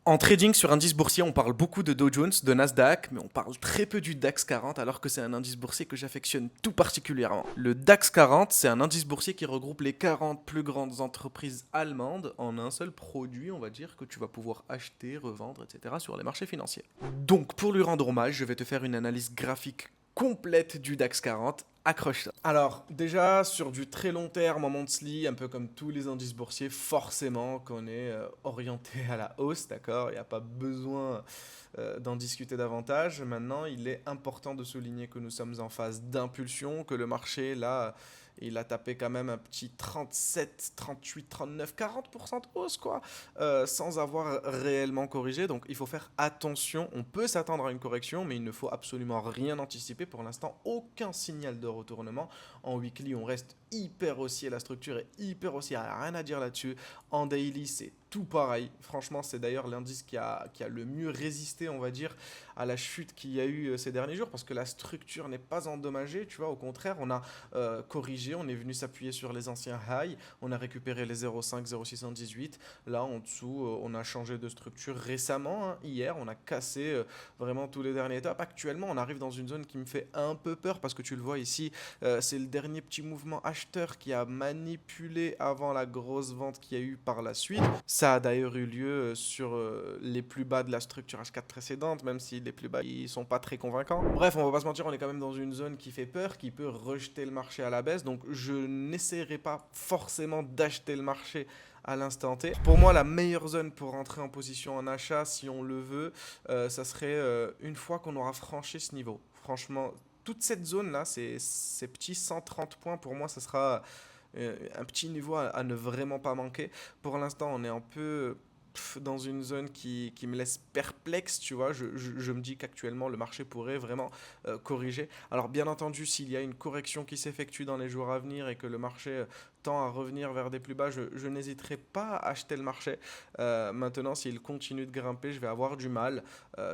En trading sur indice boursier, on parle beaucoup de Dow Jones, de Nasdaq, mais on parle très peu du DAX 40 alors que c'est un indice boursier que j'affectionne tout particulièrement. Le DAX 40, c'est un indice boursier qui regroupe les 40 plus grandes entreprises allemandes en un seul produit, on va dire, que tu vas pouvoir acheter, revendre, etc. sur les marchés financiers. Donc pour lui rendre hommage, je vais te faire une analyse graphique complète du DAX 40. Accroche-toi. Alors, déjà, sur du très long terme, en monthly, un peu comme tous les indices boursiers, forcément qu'on est orienté à la hausse, d'accord. Il n'y a pas besoin d'en discuter davantage. Maintenant, il est important de souligner que nous sommes en phase d'impulsion, que le marché, là, il a tapé quand même un petit 37, 38, 39, 40% de hausse, quoi, sans avoir réellement corrigé. Donc, il faut faire attention. On peut s'attendre à une correction, mais il ne faut absolument rien anticiper. Pour l'instant, aucun signal de retournement. En weekly, on reste hyper haussier. La structure est hyper haussière. Il n'y a rien à dire là-dessus. En daily, c'est tout pareil. Franchement, c'est d'ailleurs l'indice qui a le mieux résisté, on va dire, à la chute qu'il y a eu ces derniers jours, parce que la structure n'est pas endommagée, tu vois. Au contraire, on a corrigé, on est venu s'appuyer sur les anciens highs, on a récupéré les 0,5, 0,618. Là, en dessous, on a changé de structure récemment, hein. Hier, on a cassé vraiment tous les derniers tops. Actuellement, on arrive dans une zone qui me fait un peu peur, parce que tu le vois ici, c'est le dernier petit mouvement acheteur qui a manipulé avant la grosse vente qu'il y a eu par la suite. Ça a d'ailleurs eu lieu sur les plus bas de la structure H4 précédente, même si les plus bas ils sont pas très convaincants. Bref, on va pas se mentir, on est quand même dans une zone qui fait peur, qui peut rejeter le marché à la baisse. Donc je n'essaierai pas forcément d'acheter le marché à l'instant T. Pour moi, la meilleure zone pour rentrer en position en achat, si on le veut, ça serait une fois qu'on aura franchi ce niveau. Franchement, toute cette zone-là, ces petits 130 points, pour moi, ça sera un petit niveau à ne vraiment pas manquer. Pour l'instant, on est un peu dans une zone qui me laisse perplexe, tu vois. Je me dis qu'actuellement, le marché pourrait vraiment corriger. Alors, bien entendu, s'il y a une correction qui s'effectue dans les jours à venir et que le marché tend à revenir vers des plus bas, je n'hésiterai pas à acheter le marché. Maintenant, s'il continue de grimper, je vais avoir du mal.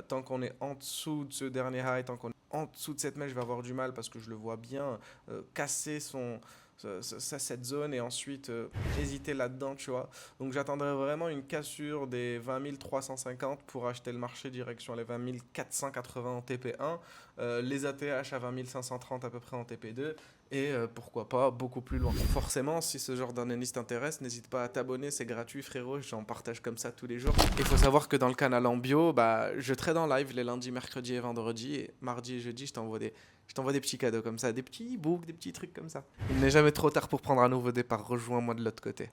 Tant qu'on est en dessous de ce dernier high, tant qu'on est en dessous de cette mèche, je vais avoir du mal parce que je le vois bien casser cette zone et ensuite hésiter là-dedans, tu vois. Donc j'attendrai vraiment une cassure des 20 350 pour acheter le marché direction les 20 480 en TP1, les ATH à 20 530 à peu près en TP2 et pourquoi pas beaucoup plus loin. Forcément, si ce genre d'analyse t'intéresse, n'hésite pas à t'abonner, c'est gratuit frérot, j'en partage comme ça tous les jours. Il faut savoir que dans le canal en bio, bah, je trade en live les lundis, mercredis et vendredis, et mardi et jeudi, je t'envoie des petits cadeaux comme ça, des petits e-books, des petits trucs comme ça. Il n'est jamais trop tard pour prendre un nouveau départ, rejoins-moi de l'autre côté.